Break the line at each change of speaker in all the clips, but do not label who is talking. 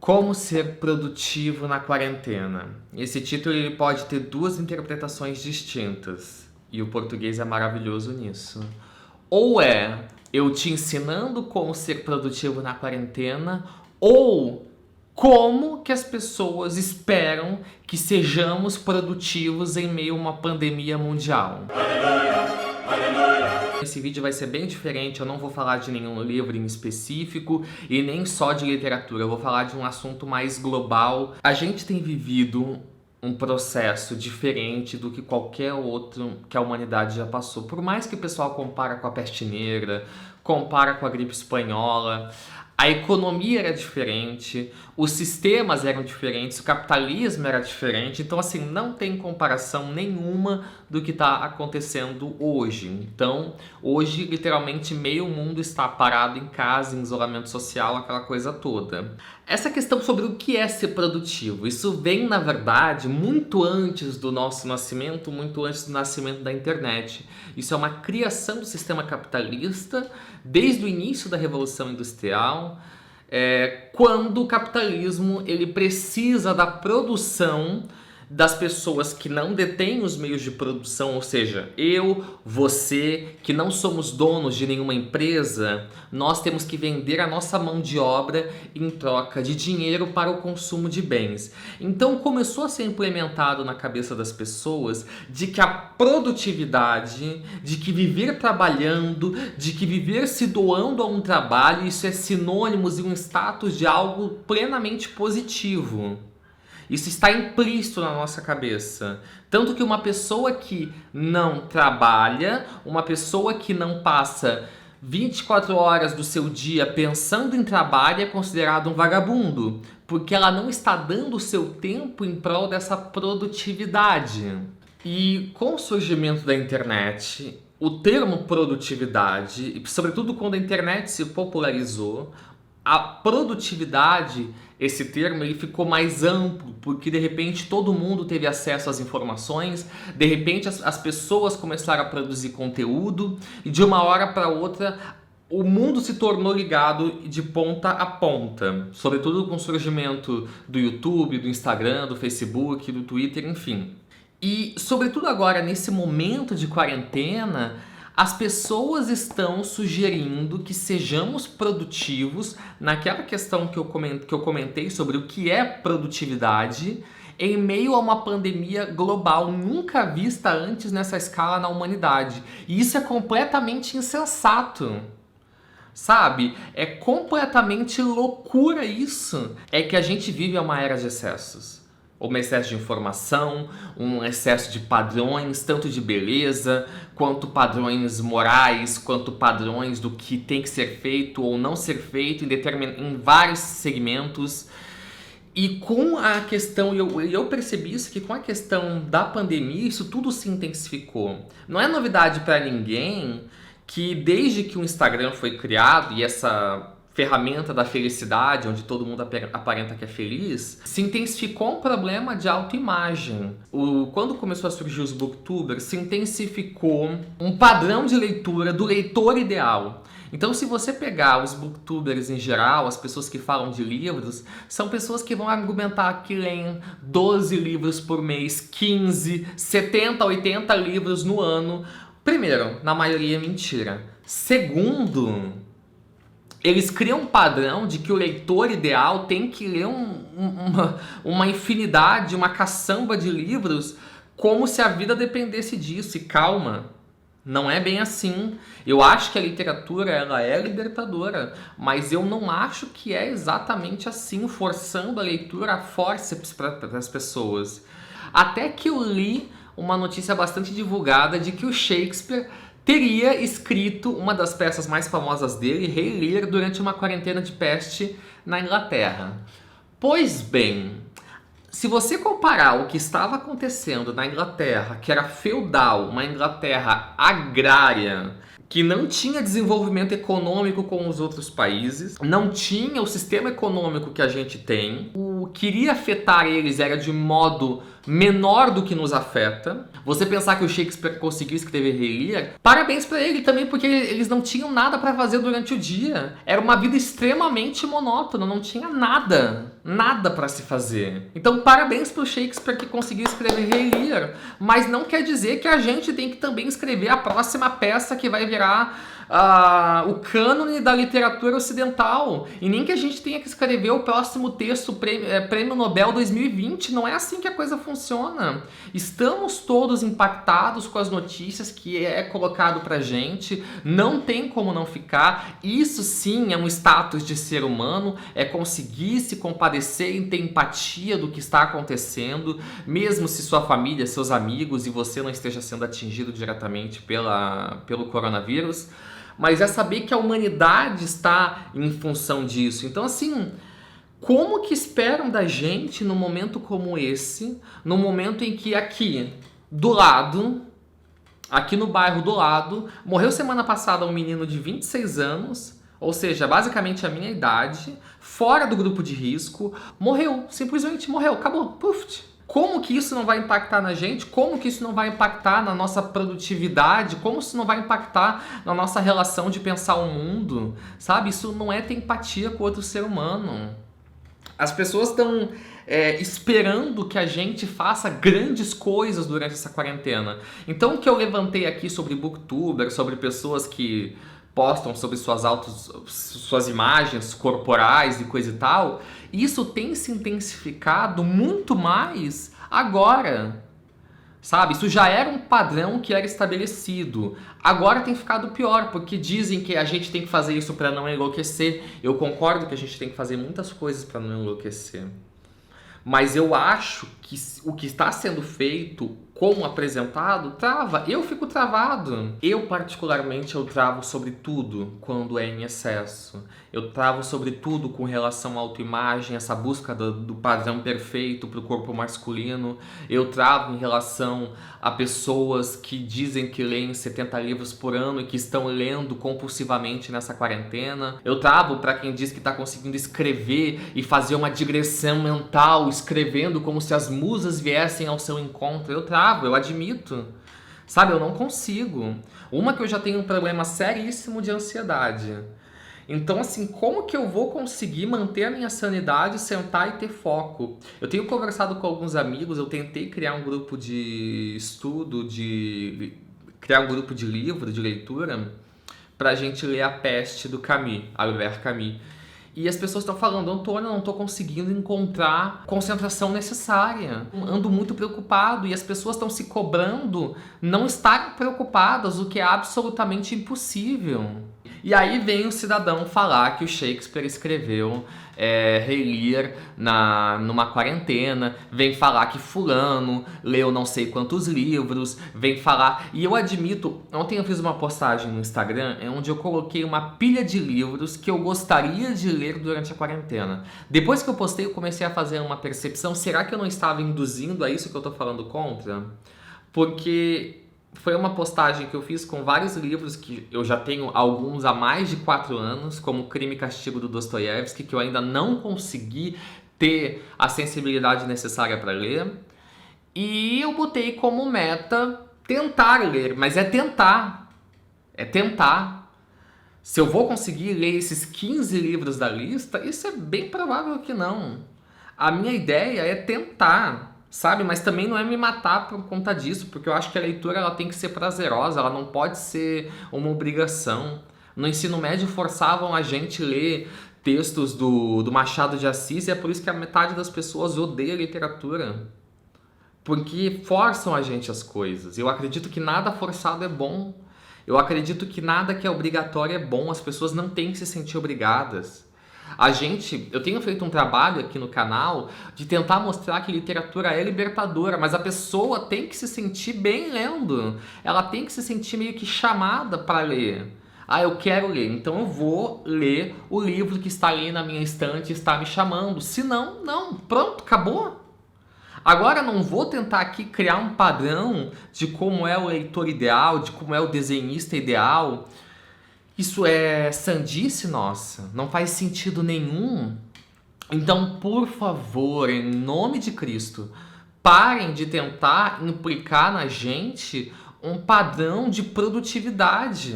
Como ser produtivo na quarentena? Esse título ele pode ter duas interpretações distintas, e o português é maravilhoso nisso. Ou é eu te ensinando como ser produtivo na quarentena, ou como que as pessoas esperam que sejamos produtivos em meio a uma pandemia mundial. Esse vídeo vai ser bem diferente, eu não vou falar de nenhum livro em específico e nem só de literatura, eu vou falar de um assunto mais global. A gente tem vivido um processo diferente do que qualquer outro que a humanidade já passou. Por mais que o pessoal compara com a peste negra, compara com a gripe espanhola, a economia era diferente, os sistemas eram diferentes, o capitalismo era diferente, então assim, não tem comparação nenhuma do que está acontecendo hoje. Então, hoje, literalmente, meio mundo está parado em casa, em isolamento social, aquela coisa toda. Essa questão sobre o que é ser produtivo, isso vem, na verdade, muito antes do nosso nascimento, muito antes do nascimento da internet. Isso é uma criação do sistema capitalista desde o início da Revolução Industrial, quando o capitalismo ele precisa da produção das pessoas que não detêm os meios de produção, ou seja, eu, você, que não somos donos de nenhuma empresa, nós temos que vender a nossa mão de obra em troca de dinheiro para o consumo de bens. Então começou a ser implementado na cabeça das pessoas de que a produtividade, de que viver trabalhando, de que viver se doando a um trabalho, isso é sinônimo e um status de algo plenamente positivo. Isso está implícito na nossa cabeça. Tanto que uma pessoa que não trabalha, uma pessoa que não passa 24 horas do seu dia pensando em trabalho é considerado um vagabundo, porque ela não está dando o seu tempo em prol dessa produtividade. E com o surgimento da internet, o termo produtividade, e sobretudo quando a internet se popularizou, a produtividade, esse termo, ele ficou mais amplo, porque de repente todo mundo teve acesso às informações, de repente as pessoas começaram a produzir conteúdo e de uma hora para outra o mundo se tornou ligado de ponta a ponta, sobretudo com o surgimento do YouTube, do Instagram, do Facebook, do Twitter, enfim. E sobretudo agora, nesse momento de quarentena, as pessoas estão sugerindo que sejamos produtivos naquela questão que eu comentei sobre o que é produtividade em meio a uma pandemia global nunca vista antes nessa escala na humanidade. E isso é completamente insensato. Sabe? É completamente loucura isso. É que a gente vive uma era de excessos. Um excesso de informação, um excesso de padrões, tanto de beleza, quanto padrões morais, quanto padrões do que tem que ser feito ou não ser feito em vários segmentos. E com a questão, eu percebi isso, que com a questão da pandemia, isso tudo se intensificou. Não é novidade para ninguém que desde que o Instagram foi criado e essa ferramenta da felicidade, onde todo mundo aparenta que é feliz, se intensificou um problema de autoimagem. Quando começou a surgir os booktubers, se intensificou um padrão de leitura do leitor ideal. Então, se você pegar os booktubers em geral, as pessoas que falam de livros, são pessoas que vão argumentar que leem 12 livros por mês, 15, 70, 80 livros no ano. Primeiro, na maioria é mentira. Segundo, eles criam um padrão de que o leitor ideal tem que ler uma infinidade, uma caçamba de livros, como se a vida dependesse disso. E calma, não é bem assim. Eu acho que a literatura ela é libertadora, mas eu não acho que é exatamente assim, forçando a leitura a fórceps para as pessoas. Até que eu li uma notícia bastante divulgada de que o Shakespeare teria escrito uma das peças mais famosas dele, Rei Lear, durante uma quarentena de peste na Inglaterra. Pois bem, se você comparar o que estava acontecendo na Inglaterra, que era feudal, uma Inglaterra agrária, que não tinha desenvolvimento econômico como os outros países, não tinha o sistema econômico que a gente tem, o queria afetar eles era de modo menor do que nos afeta. Você pensar que o Shakespeare conseguiu escrever Rei Lear, parabéns pra ele também, porque eles não tinham nada pra fazer durante o dia. Era uma vida extremamente monótona, não tinha nada pra se fazer. Então parabéns pro Shakespeare que conseguiu escrever Rei Lear, mas não quer dizer que a gente tem que também escrever a próxima peça que vai virar o cânone da literatura ocidental, e nem que a gente tenha que escrever o próximo texto Prêmio Nobel 2020. Não é assim que a coisa funciona. Estamos todos impactados com as notícias que é colocado pra gente, não tem como não ficar. Isso sim é um status de ser humano, é conseguir se compadecer e ter empatia do que está acontecendo, mesmo se sua família, seus amigos e você não esteja sendo atingido diretamente pelo coronavírus. Mas é saber que a humanidade está em função disso. Então, assim, como que esperam da gente num momento como esse, no momento em que aqui no bairro do lado, morreu semana passada um menino de 26 anos, ou seja, basicamente a minha idade, fora do grupo de risco, morreu, simplesmente morreu, acabou, puf. Como que isso não vai impactar na gente? Como que isso não vai impactar na nossa produtividade? Como isso não vai impactar na nossa relação de pensar o mundo? Sabe? Isso não é ter empatia com outro ser humano. As pessoas estão esperando que a gente faça grandes coisas durante essa quarentena. Então o que eu levantei aqui sobre booktuber, sobre pessoas que postam sobre suas imagens corporais e coisa e tal, isso tem se intensificado muito mais agora, sabe? Isso já era um padrão que era estabelecido, agora tem ficado pior, porque dizem que a gente tem que fazer isso para não enlouquecer. Eu concordo que a gente tem que fazer muitas coisas para não enlouquecer, mas eu acho que o que está sendo feito, como apresentado, trava. Eu fico travado. Eu, particularmente, eu travo sobre tudo quando é em excesso. Eu travo sobre tudo com relação à autoimagem, essa busca do padrão perfeito para o corpo masculino. Eu travo em relação a pessoas que dizem que leem 70 livros por ano e que estão lendo compulsivamente nessa quarentena. Eu travo para quem diz que está conseguindo escrever e fazer uma digressão mental, escrevendo como se as musas viessem ao seu encontro. Eu travo, eu admito. Sabe, eu não consigo. Uma que eu já tenho um problema seríssimo de ansiedade. Então, assim, como que eu vou conseguir manter a minha sanidade, sentar e ter foco? Eu tenho conversado com alguns amigos, eu tentei criar um grupo de estudo, criar um grupo de livro, de leitura, pra gente ler A Peste do Camus, Albert Camus. E as pessoas estão falando, Antônio, eu não estou conseguindo encontrar concentração necessária. Ando muito preocupado e as pessoas estão se cobrando não estar preocupadas, o que é absolutamente impossível. E aí vem o cidadão falar que o Shakespeare escreveu Rei Lear numa quarentena, vem falar que fulano leu não sei quantos livros, vem falar... E eu admito, ontem eu fiz uma postagem no Instagram onde eu coloquei uma pilha de livros que eu gostaria de ler durante a quarentena. Depois que eu postei, eu comecei a fazer uma percepção, será que eu não estava induzindo a isso que eu estou falando contra? Porque... foi uma postagem que eu fiz com vários livros que eu já tenho alguns há mais de 4 anos, como Crime e Castigo do Dostoiévski, que eu ainda não consegui ter a sensibilidade necessária para ler. E eu botei como meta tentar ler, mas é tentar. É tentar. Se eu vou conseguir ler esses 15 livros da lista, isso é bem provável que não. A minha ideia é tentar. Sabe? Mas também não é me matar por conta disso, porque eu acho que a leitura ela tem que ser prazerosa, ela não pode ser uma obrigação. No ensino médio forçavam a gente ler textos do Machado de Assis e é por isso que a metade das pessoas odeia literatura. Porque forçam a gente as coisas. Eu acredito que nada forçado é bom. Eu acredito que nada que é obrigatório é bom. As pessoas não têm que se sentir obrigadas. Eu tenho feito um trabalho aqui no canal de tentar mostrar que literatura é libertadora, mas a pessoa tem que se sentir bem lendo. Ela tem que se sentir meio que chamada para ler. Eu quero ler, então eu vou ler o livro que está ali na minha estante e está me chamando. Se não, não, pronto, acabou. Agora eu não vou tentar aqui criar um padrão de como é o leitor ideal, de como é o desenhista ideal. Isso é sandice nossa, não faz sentido nenhum. Então, por favor, em nome de Cristo, parem de tentar implicar na gente um padrão de produtividade.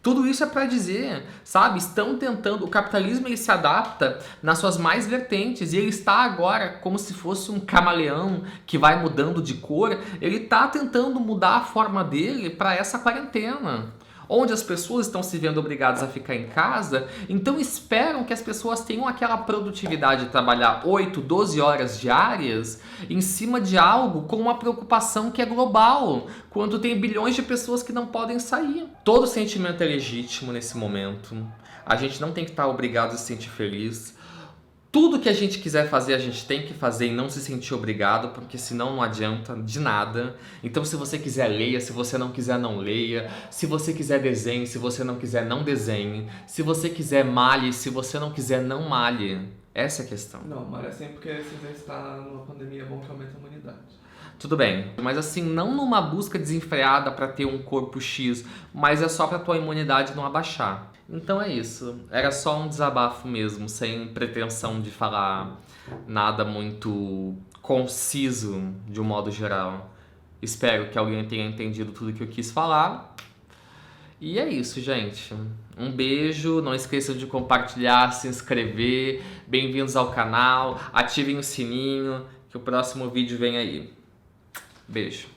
Tudo isso é para dizer, sabe? Estão tentando. O capitalismo ele se adapta nas suas mais vertentes e ele está agora como se fosse um camaleão que vai mudando de cor. Ele está tentando mudar a forma dele para essa quarentena, onde as pessoas estão se vendo obrigadas a ficar em casa, então esperam que as pessoas tenham aquela produtividade de trabalhar 8, 12 horas diárias em cima de algo com uma preocupação que é global, quando tem bilhões de pessoas que não podem sair. Todo sentimento é legítimo nesse momento. A gente não tem que estar obrigado a se sentir feliz. Tudo que a gente quiser fazer, a gente tem que fazer e não se sentir obrigado, porque senão não adianta de nada. Então, se você quiser, leia. Se você não quiser, não leia. Se você quiser, desenhe. Se você não quiser, não desenhe. Se você quiser, malhe. Se você não quiser, não malhe. Essa é a questão.
Não, malha sempre porque se você está numa pandemia, é bom que aumente a imunidade.
Tudo bem, mas assim, não numa busca desenfreada para ter um corpo X, mas é só para tua imunidade não abaixar. Então é isso. Era só um desabafo mesmo, sem pretensão de falar nada muito conciso de um modo geral. Espero que alguém tenha entendido tudo que eu quis falar. E é isso, gente. Um beijo, não esqueçam de compartilhar, se inscrever. Bem-vindos ao canal, ativem o sininho, que o próximo vídeo vem aí. Beijo.